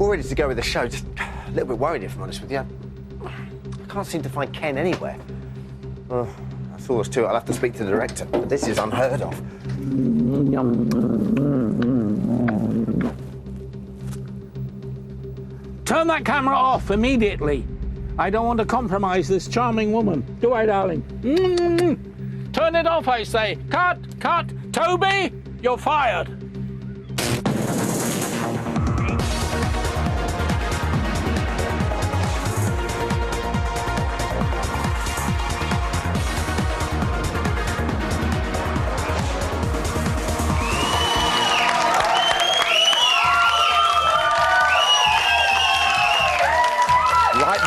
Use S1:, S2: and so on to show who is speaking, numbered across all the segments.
S1: All ready to go with the show. Just a little bit worried, if I'm honest with you. I can't seem to find Ken anywhere. Well, that's all there's to it. I'll have to speak to the director. But this is unheard of.
S2: Turn that camera off immediately. I don't want to compromise this charming woman. Do I, darling? Turn it off, I say. Cut! Cut! Toby, you're fired.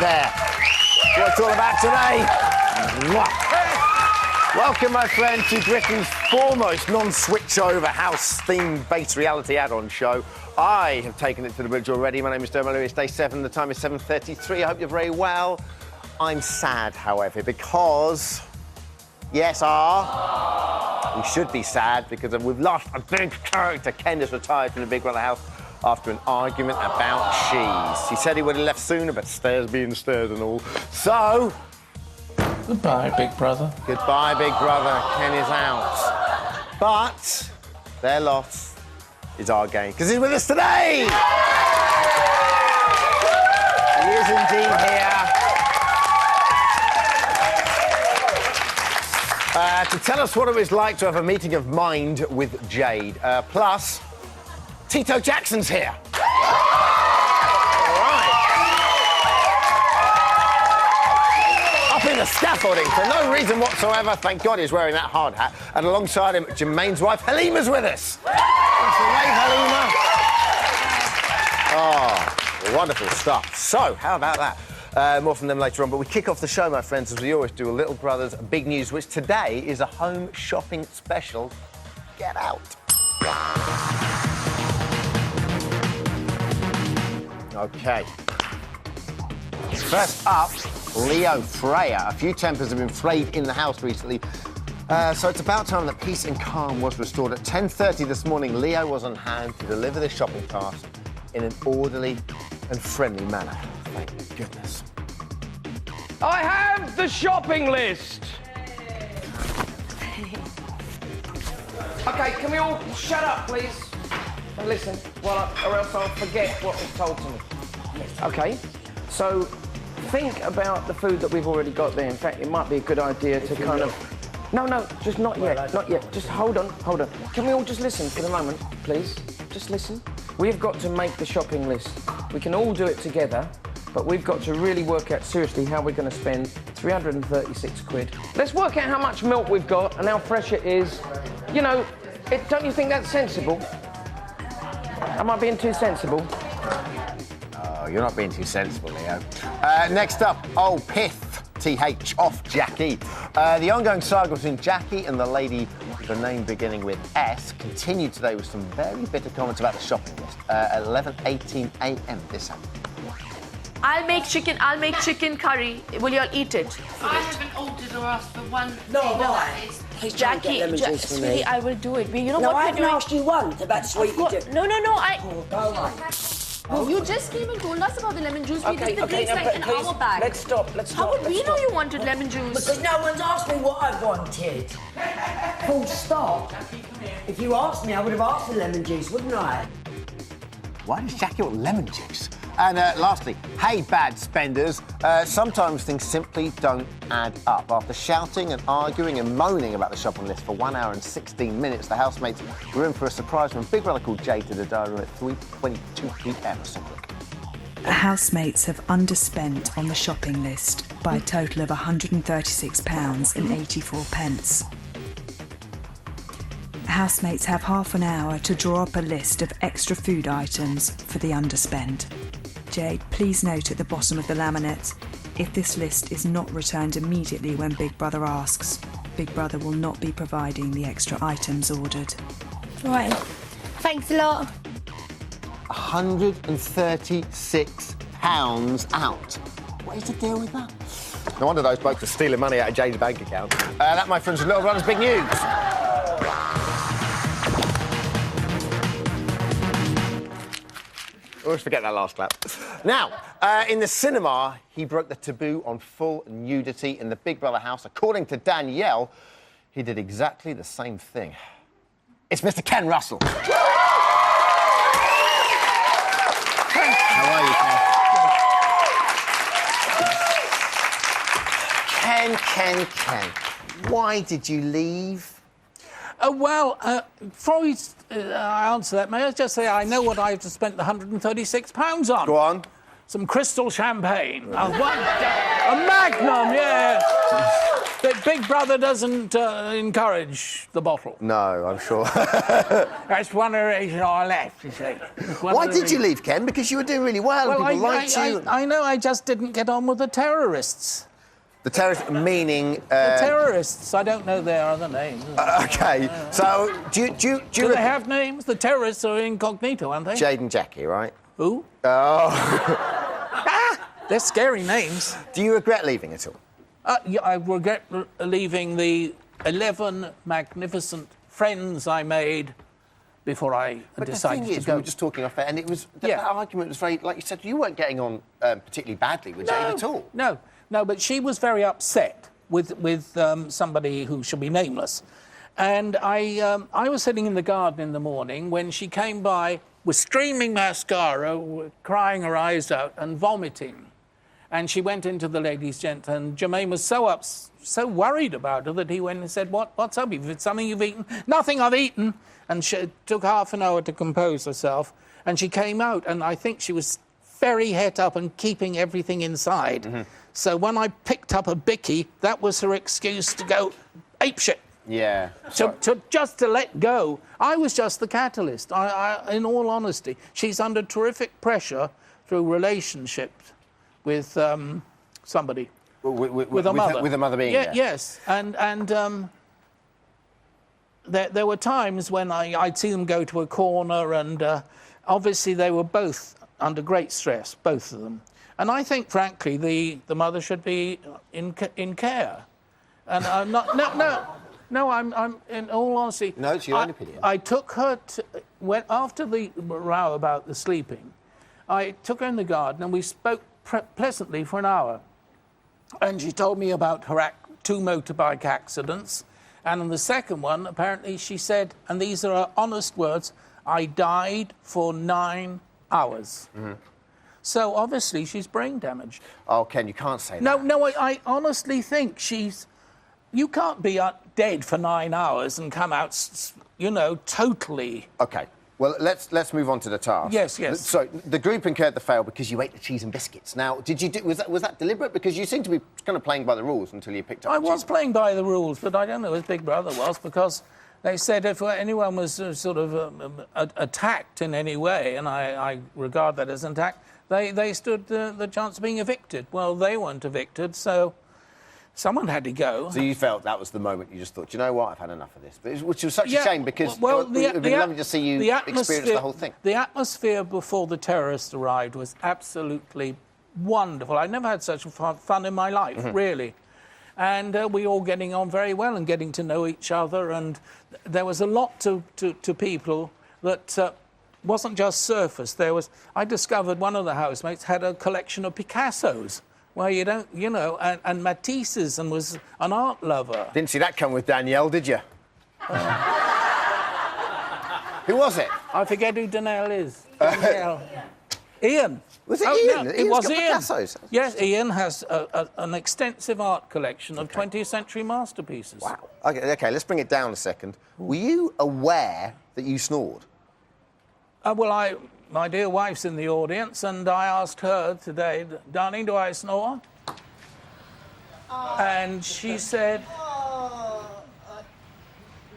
S1: There. What it's all about today. Welcome, my friend, to Britain's foremost non-switchover house-themed based reality add-on show. I have taken it to the bridge already. My name is Dermot Lewis. Day 7. The time is 7:33. I hope you're very well. I'm sad, however, because we should be sad because we've lost a big character. Ken has retired from the Big Brother house after an argument about cheese. He said he would have left sooner, but stairs being stairs and all. So...
S2: Goodbye, Big Brother.
S1: Goodbye, Big Brother. Ken is out. But their loss is our gain, because he's with us today! He is indeed here. To tell us what it was like to have a meeting of mind with Jade. Plus... Tito Jackson's here. All right. Up in the scaffolding for no reason whatsoever. Thank God he's wearing that hard hat. And alongside him, Jermaine's wife, Halima's with us. Thanks for wave, Halima. Oh, wonderful stuff. So, how about that? More from them later on. But we kick off the show, my friends, as we always do, a Little Brother's Big News, which today is a home shopping special. Get out. OK. First up, Leo Freya. A few tempers have been frayed in the house recently, so it's about time that peace and calm was restored. At 10:30 this morning, Leo was on hand to deliver the shopping task in an orderly and friendly manner. Thank goodness.
S3: I have the shopping list. OK, can we all shut up, please? And listen, or else I'll forget what was told to me. OK, so think about the food that we've already got there. In fact, it might be a good idea to kind of... No, just not yet, not yet. Just hold on. Can we all just listen for the moment, please? Just listen. We've got to make the shopping list. We can all do it together, but we've got to really work out seriously how we're going to spend 336 quid. Let's work out how much milk we've got and how fresh it is. You know, don't you think that's sensible? Am I being too sensible?
S1: Oh, you're not being too sensible, Leo. Next up, Pith, TH, off Jackie. The ongoing saga between Jackie and the lady with a name beginning with S continued today with some very bitter comments about the shopping list at 11:18 a.m. this happened.
S4: I'll make chicken curry. Will you all eat it?
S5: I haven't ordered or asked for one thing.
S6: Please try and get lemon juice for me.
S4: Sweetie, I will do it. You know
S6: No,
S4: what
S6: I
S4: we're
S6: haven't
S4: doing?
S6: asked you once about sweet you do.
S4: No,
S6: Oh, go away.
S4: You just came and told us about the lemon juice. We did the drinks like an hour back.
S6: Let's stop.
S4: How would we know you wanted lemon juice?
S6: Because no one's asked me what I wanted. Full stop. If you asked me, I would have asked for lemon juice, wouldn't I?
S1: Why does Jackie want lemon juice? And lastly, hey, bad spenders. Sometimes things simply don't add up. After shouting and arguing and moaning about the shopping list for 1 hour and 16 minutes, the housemates were in for a surprise when Big Brother called Jade to the diary room at 3:22 p.m.
S7: The housemates have underspent on the shopping list by a total of £136.84. Housemates have half an hour to draw up a list of extra food items for the underspend. Jade, please note at the bottom of the laminate, if this list is not returned immediately when Big Brother asks, Big Brother will not be providing the extra items ordered.
S4: Right. Thanks a lot.
S1: £136 out. What is the deal with that? No wonder those blokes are stealing money out of Jade's bank account. That, my friends, is Little Brother's Big News. Always forget that last clap. Now, in the cinema, he broke the taboo on full nudity in the Big Brother house. According to Danielle, he did exactly the same thing. It's Mr. Ken Russell. How are you, Ken? Ken. Why did you leave?
S2: Before I answer that, may I just say I know what I've spent the £136 on.
S1: Go on.
S2: Some crystal champagne. A Magnum, yeah. But Big Brother doesn't encourage the bottle.
S1: No, I'm sure.
S2: That's one of the reasons I left, you see.
S1: Why did you leave, Ken? Because you were doing really well and people liked you.
S2: I know, I just didn't get on with the terrorists.
S1: The terrorists, meaning...
S2: The terrorists. I don't know their other names.
S1: OK, so do
S2: they have names? The terrorists are incognito, aren't they?
S1: Jade and Jackie, right?
S2: Who?
S1: Oh.
S2: They're scary names.
S1: Do you regret leaving at all?
S2: Yeah, I regret leaving the 11 magnificent friends I made before I decided to go.
S1: We were just talking off air, and it was... That argument was very... Like you said, you weren't getting on particularly badly with Jade at all.
S2: No, but she was very upset with somebody who should be nameless. And I was sitting in the garden in the morning when she came by with streaming mascara, crying her eyes out and vomiting. And she went into the ladies' gent, and Jermaine was so worried about her that he went and said, what's up? Is it something you've eaten? Nothing I've eaten. And she took half an hour to compose herself. And she came out, and I think she was very het up and keeping everything inside. Mm-hmm. So when I picked up a bicky, that was her excuse to go apeshit.
S1: Yeah.
S2: Just to let go. I was just the catalyst. In all honesty, she's under terrific pressure through relationships with somebody.
S1: With
S2: a mother.
S1: With a mother being there.
S2: Yes. And there were times when I'd see them go to a corner, and obviously they were both under great stress, both of them. And I think, frankly, the mother should be in care. And I'm not... No, I'm in all honesty...
S1: No, it's your own opinion.
S2: I took her after the row about the sleeping, I took her in the garden and we spoke pleasantly for an hour. And she told me about her 2 motorbike accidents. And on the second one, apparently she said, and these are her honest words, I died for 9 hours. Mm-hmm. So, obviously, she's brain damaged.
S1: Oh, Ken, you can't say that.
S2: No, I honestly think she's... You can't be dead for 9 hours and come out, totally...
S1: OK. Well, let's move on to the task.
S2: Yes.
S1: So, the group incurred the fail because you ate the cheese and biscuits. Now, was that deliberate? Because you seem to be kind of playing by the rules until you picked up
S2: I was playing by the rules, but I don't know as Big Brother was, because they said if anyone was sort of attacked in any way, and I regard that as an attack, they stood the chance of being evicted. Well, they weren't evicted, so someone had to go.
S1: So you felt that was the moment you just thought, you know what, I've had enough of this. Which was such a shame, because it would have been lovely to see you experience the whole thing.
S2: The atmosphere before the terrorists arrived was absolutely wonderful. I've never had such fun in my life, really. And we all getting on very well and getting to know each other. And there was a lot to people that... wasn't just surface. I discovered one of the housemates had a collection of Picassos, where you don't, and Matisse's, and was an art lover.
S1: Didn't see that come with Danielle, did you? Who was it?
S2: I forget who Danielle is. Danielle. Ian.
S1: Was it Ian?
S2: No, it was Ian.
S1: Picassos.
S2: Yes, Ian has an extensive art collection of 20th century masterpieces.
S1: Wow. OK, let's bring it down a second. Were you aware that you snored?
S2: My dear wife's in the audience, and I asked her today, darling, do I snore? And she said...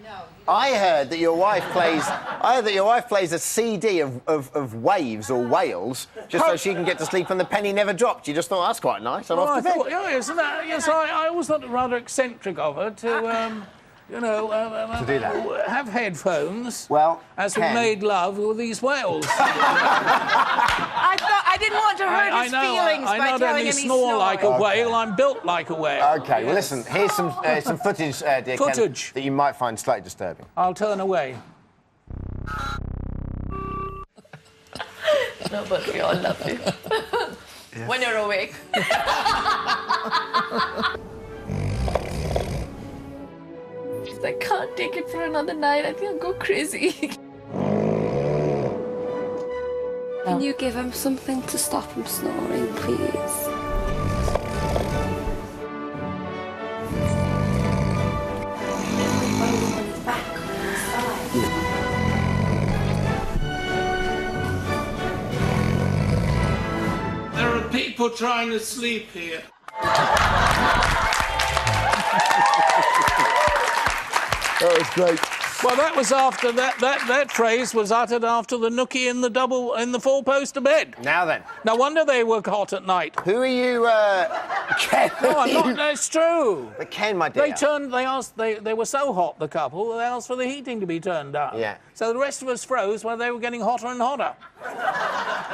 S5: no.
S1: I heard that your wife plays a CD of waves or whales just so she can get to sleep and the penny never dropped. You just thought, that's quite nice. I'm off to bed.
S2: Yes, I always thought it rather eccentric of her to... to
S1: do that.
S2: Have headphones.
S1: Well,
S2: as we made love with these whales.
S5: I didn't want to hurt his feelings by
S2: not
S5: telling
S2: only
S5: him he
S2: snore like a
S1: Okay.
S2: whale, I'm built like a whale.
S1: OK, well, listen, here's some footage, dear Ken, that you might find slightly disturbing.
S2: I'll turn away.
S4: No, but we all love you. When you're awake. I can't take it for another night. I think I'll go crazy.
S8: Can you give him something to stop him snoring, please?
S2: There are people trying to sleep here.
S1: That was great.
S2: Well, that was after that phrase was uttered after the nookie in the four-poster bed.
S1: Now then.
S2: No wonder they were hot at night.
S1: Who are you, Ken?
S2: No, I'm not. That's true.
S1: But Ken, my dear.
S2: They were so hot, the couple, they asked for the heating to be turned up.
S1: Yeah.
S2: So the rest of us froze while they were getting hotter and hotter.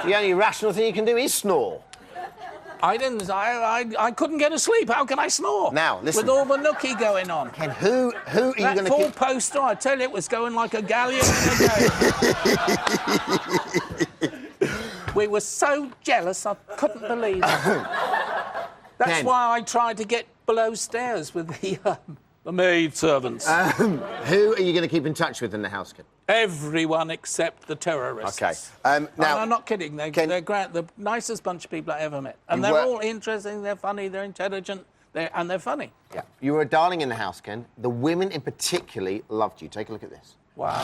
S1: The only rational thing you can do is snore.
S2: I couldn't get to sleep. How can I snore?
S1: Now, listen.
S2: With all the nookie going on.
S1: Ken, who are you going to
S2: That four-poster, I tell you, it was going like a galleon in a gale. We were so jealous, I couldn't believe it. That's
S1: Ken.
S2: why I tried to get below stairs with the maid servants.
S1: Who are you going to keep in touch with in the house, Ken?
S2: Everyone except the terrorists.
S1: OK.
S2: No,
S1: Now,
S2: I'm not kidding. They're great. The nicest bunch of people I ever met. And they're all interesting, they're funny, they're intelligent, and they're funny.
S1: Yeah. You were a darling in the house, Ken. The women in particular loved you. Take a look at this.
S2: Wow.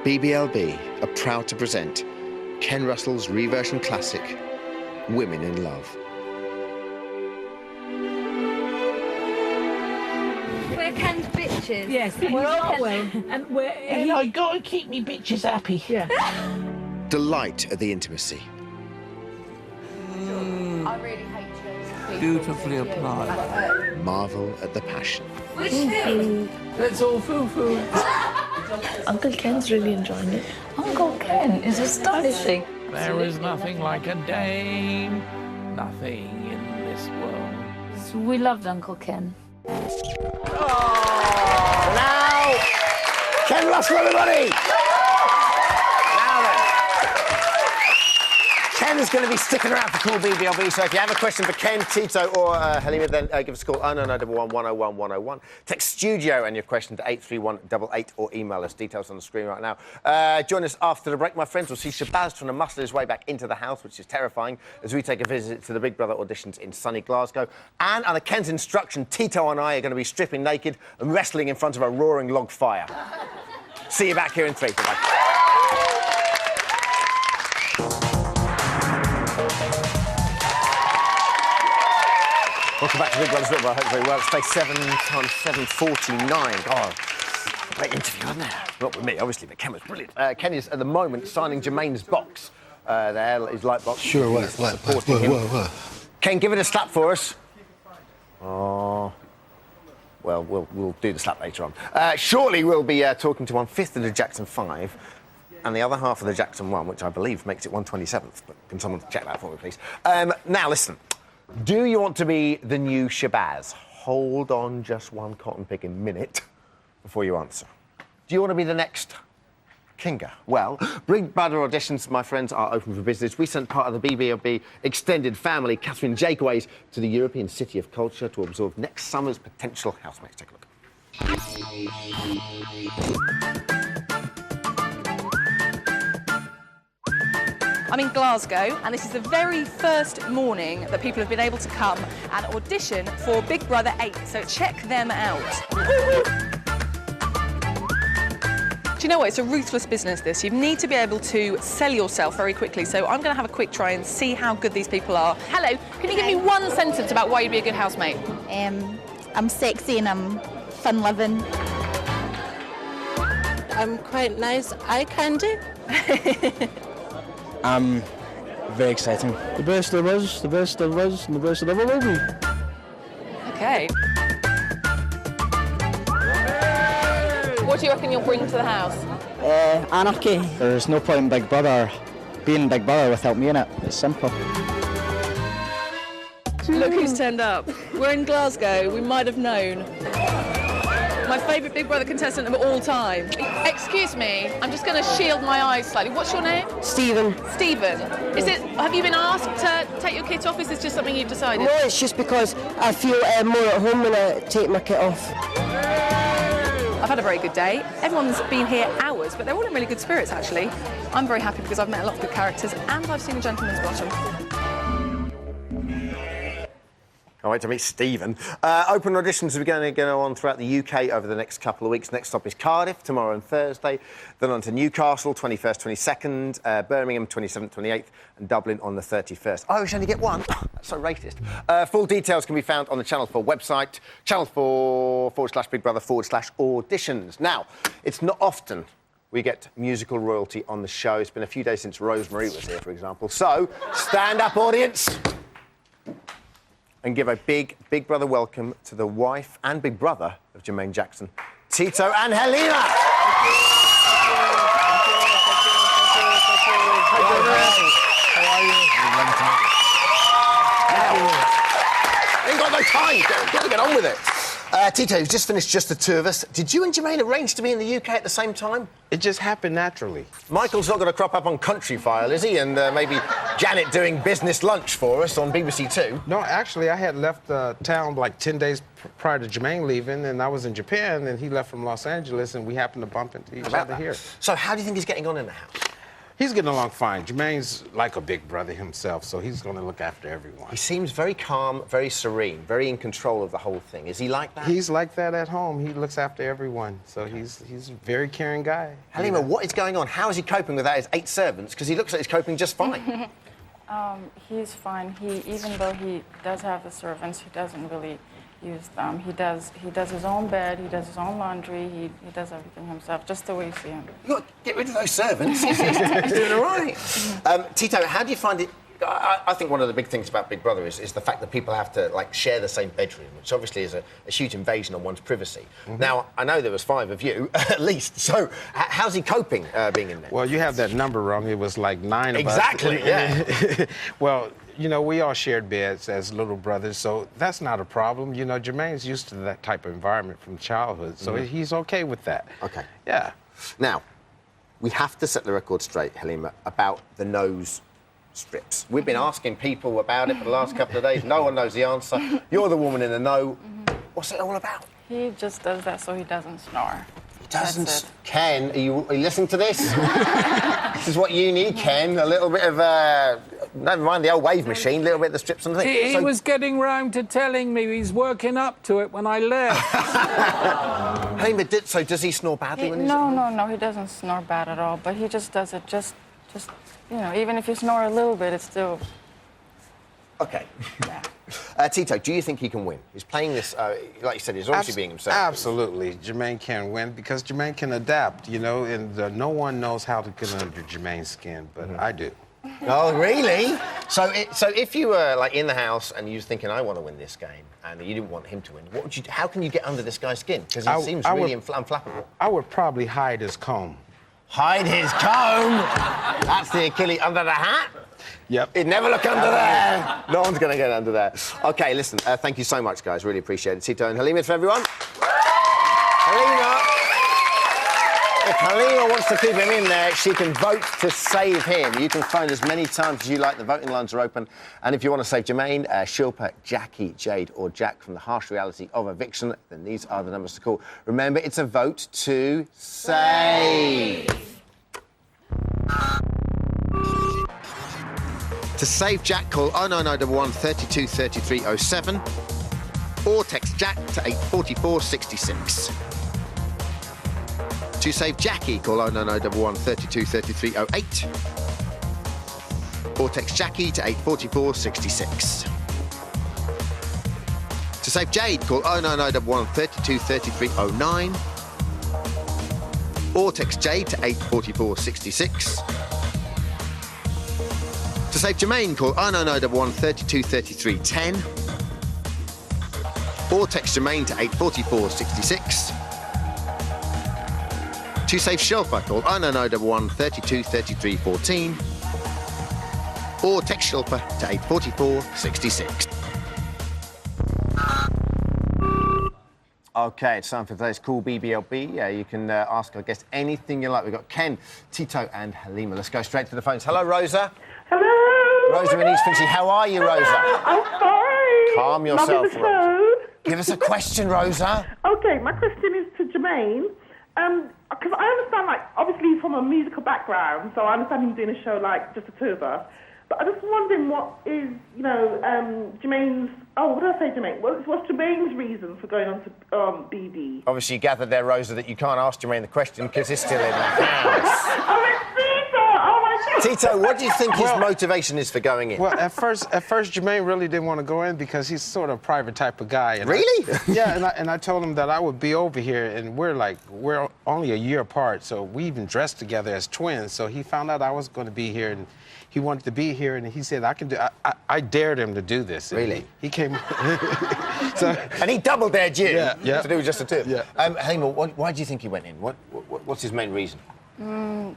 S1: BBLB are proud to present Ken Russell's reversion classic, Women in Love.
S8: We're Ken's bitches.
S5: Yes, we're all well. And we're...
S2: And I got to keep me bitches happy.
S5: Yeah.
S1: Delight at the intimacy.
S4: I really hate you.
S2: Beautifully applied.
S1: Marvel at the passion.
S8: Which film?
S2: That's all foo-foo.
S4: Uncle Ken's really enjoying it. Uncle Ken is astonishing.
S2: There is nothing like a dame. Nothing in this world.
S4: We loved Uncle Ken.
S1: Now, Ken Russell, everybody! Now then. Ken is going to be sticking around for Call BBLB, so if you have a question for Ken, Tito or Halima, then give us a call 0991 101 101. Text studio and your question to 83188 or email us. Details on the screen right now. Join us after the break, my friends. We'll see Shabazz trying to muscle his way back into the house, which is terrifying, as we take a visit to the Big Brother auditions in sunny Glasgow. And under Ken's instruction, Tito and I are going to be stripping naked and wrestling in front of a roaring log fire. See you back here in 3. Bye-bye. Welcome back to Big Brother's Football. I hope very well. It's day 7 times 7:49. God, great interview, wasn't there? Not with me, obviously, but Ken was brilliant. Ken is, at the moment, signing Jermaine's box. There, his light box.
S9: Sure, whoa.
S1: Ken, give it a slap for us. Oh. Well, we'll do the slap later on. Shortly, we'll be talking to 1/5 of the Jackson 5 and the other half of the Jackson 1, which I believe makes it 1/27th. But can someone check that for me, please? Now, listen. Do you want to be the new Shabazz? Hold on just one cotton-picking minute before you answer. Do you want to be the next Kinga? Well, Big Brother auditions, my friends, are open for business. We sent part of the BBLB extended family, Catherine Jakeways, to the European City of Culture to absorb next summer's potential housemates. Take a look.
S10: I'm in Glasgow, and this is the very first morning that people have been able to come and audition for Big Brother 8, so check them out. Do you know what? It's a ruthless business, this. You need to be able to sell yourself very quickly, so I'm going to have a quick try and see how good these people are. Hello, can you give me one sentence about why you'd be a good housemate?
S11: I'm sexy and I'm fun-loving.
S12: I'm quite nice, eye candy.
S13: Very exciting. The best there was, the best there was, and the best there ever will be.
S10: Okay. What do you reckon you'll bring to the house?
S13: Anarchy. There's no point in Big Brother being Big Brother without me in it. It's simple.
S10: Look who's turned up. We're in Glasgow. We might have known. My favourite Big Brother contestant of all time. Excuse me, I'm just going to shield my eyes slightly. What's your name?
S14: Stephen.
S10: Stephen. Have you been asked to take your kit off? Is this just something you've decided?
S14: No, it's just because I feel more at home when I take my kit off.
S10: I've had a very good day. Everyone's been here hours, but they're all in really good spirits, actually. I'm very happy because I've met a lot of good characters and I've seen a gentleman's bottom.
S1: Can't wait to meet Stephen. Open auditions are going to go on throughout the UK over the next couple of weeks. Next stop is Cardiff, tomorrow and Thursday. Then on to Newcastle, 21st, 22nd, Birmingham, 27th, 28th, and Dublin on the 31st. I wish I only get one. That's so racist. Full details can be found on the Channel 4 website, Channel 4/Big Brother/auditions. Now, it's not often we get musical royalty on the show. It's been a few days since Rosemary was here, for example. So, stand up, audience, and give a big Big Brother welcome to the wife and big brother of Jermaine Jackson, Tito and Helena. I ain't got no time. Gotta get on with it. Tito, you've just finished Just the Two of Us. Did you and Jermaine arrange to be in the UK at the same time?
S15: It just happened naturally.
S1: Michael's not going to crop up on Country File, is he? And maybe Janet doing business lunch for us on BBC Two?
S15: No, actually, I had left town like 10 days prior to Jermaine leaving, and I was in Japan, and he left from Los Angeles, and we happened to bump into each other here.
S1: So how do you think he's getting on in the house?
S15: He's getting along fine. Jermaine's like a big brother himself, so he's going to look after everyone.
S1: He seems very calm, very serene, very in control of the whole thing. Is he like that?
S15: He's like that at home. He looks after everyone, so he's a very caring guy.
S1: Halima, what is going on? How is he coping without his 8 servants? Because he looks like he's coping just fine.
S16: He's fine. Even though he does have the servants, he doesn't really use them. He does his own bed, he does his own laundry, he does everything himself, just the way you see him.
S1: You've got to get rid of those servants. He's doing all right. Tito, how do you find it? I think one of the big things about Big Brother is the fact that people have to, like, share the same bedroom, which obviously is a huge invasion on one's privacy. Mm-hmm. Now, I know there was 5 of you, at least, so how's he coping being in there?
S15: Well, you have that number wrong. It was like 9 of us.
S1: Exactly, yeah.
S15: Well, you know, we all shared beds as little brothers, so that's not a problem. You know, Jermaine's used to that type of environment from childhood, so he's okay with that.
S1: Okay.
S15: Yeah.
S1: Now, we have to set the record straight, Halima, about the nose strips. We've been asking people about it for the last couple of days. No one knows the answer. You're the woman in the know. What's it all about?
S16: He just does that so he doesn't snore.
S1: He doesn't. Ken, are you listening to this? This is what you need, Ken. A little bit of, never mind the old wave machine, a little bit of the strips on the thing.
S2: He was getting round to telling me he's working up to it when I left.
S1: Halima, so does he snore badly when he's...
S16: No, he doesn't snore bad at all, but he just does it just, you know, even if you snore a little bit, it's still...
S1: OK. Yeah. Tito, do you think he can win? He's playing this, like you said, he's obviously being himself.
S15: Absolutely. Jermaine can win because Jermaine can adapt, you know, and no one knows how to get under Jermaine's skin, but I do.
S1: Oh, really? So if you were, like, in the house and you were thinking, I want to win this game, and you didn't want him to win, what would you do? How can you get under this guy's skin? Because he seems really unflappable.
S15: I would probably hide his comb.
S1: Hide his comb? That's the Achilles under the hat?
S15: Yep.
S1: He'd never look under there. No one's going to get under there. OK, listen, thank you so much, guys. Really appreciate it. Tito and Halima for everyone. Halima. If Halima wants to keep him in there, she can vote to save him. You can phone as many times as you like. The voting lines are open. And if you want to save Jermaine, Shilpa, Jackie, Jade or Jack from the harsh reality of eviction, then these are the numbers to call. Remember, it's a vote to save. To save Jack, call 09911 32 33 07 or text Jack to 84466. To save Jackie, call 09911 32 33 08 or text Jackie to 84466. To save Jade, call 09911 32 33 09 or text Jade to 84466. To save Jermaine, call 09911 32 33 10 or text Jermaine to 84466. To save Shilpa, call 09911 32 33 14 or text Shilpa to 84466. OK, it's time for today's Cool BBLB. You can ask our guest anything you like. We've got Ken, Tito and Halima. Let's go straight to the phones. Hello, Rosa.
S17: Hello.
S1: Rosa in East Finchley. How are you, Rosa?
S17: I'm fine.
S1: Calm yourself,
S17: Loving the
S1: Rosa.
S17: show.
S1: Give us a question, Rosa.
S17: OK, my question is to Jermaine. Because I understand, like, obviously from a musical background, so I understand him doing a show like just the two of us. But I'm just wondering what is, Jermaine's... Oh, what did I say, Jermaine? What's Jermaine's reason for going on to BB?
S1: Obviously, you gathered there, Rosa, that you can't ask Jermaine the question because he's still in the house.
S17: Oh, it's Tito! Oh, my God!
S1: Tito, what do you think his motivation is for going in?
S15: Well, at first, Jermaine really didn't want to go in because he's sort of a private type of guy. And
S1: really?
S15: And I told him that I would be over here, and we're only a year apart, so we even dressed together as twins. So he found out I was going to be here, and he wanted to be here, and he said, I dared him to do this.
S1: Really?
S15: He came...
S1: And he double dared you
S15: to
S1: do just the two.
S15: Yeah.
S1: Halima, why do you think he went in? What's his main reason?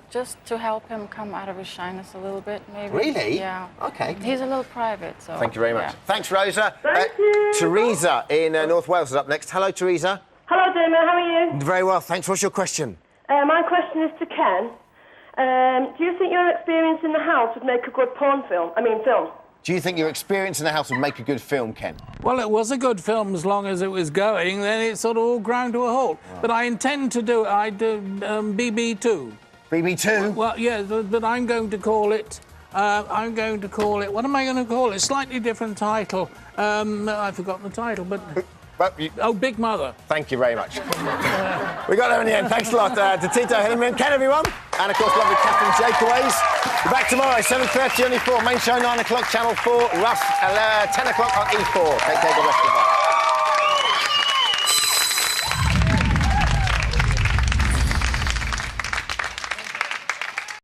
S16: Just to help him come out of his shyness a little bit, maybe.
S1: Really?
S16: Yeah.
S1: OK.
S16: He's a little private, so...
S1: Thank you very much.
S16: Yeah.
S1: Thanks, Rosa.
S17: Thank you.
S1: Teresa in North Wales is up next. Hello, Teresa.
S18: Hello, Damon. How are you?
S1: Very well, thanks. What's your question?
S18: My question is to Ken. Do you think your experience in the house would make a good film?
S1: Do you think your experience in the house would make a good film, Ken?
S2: Well, it was a good film as long as it was going. Then it sort of all ground to a halt. Right. But I intend to do BB2.
S1: BB2?
S2: Well, yeah, but I'm going to call it... what am I going to call it? Slightly different title. I've forgotten the title, but... Big Mother.
S1: Thank you very much. We got there in the end. Thanks a lot to Tito, Halima and Ken, everyone. And, of course, lovely Catherine Jakeaways. We're back tomorrow, 7:30 on E4. Main show, 9 o'clock, Channel 4. Russ, 10 o'clock on E4. Take care, God bless you.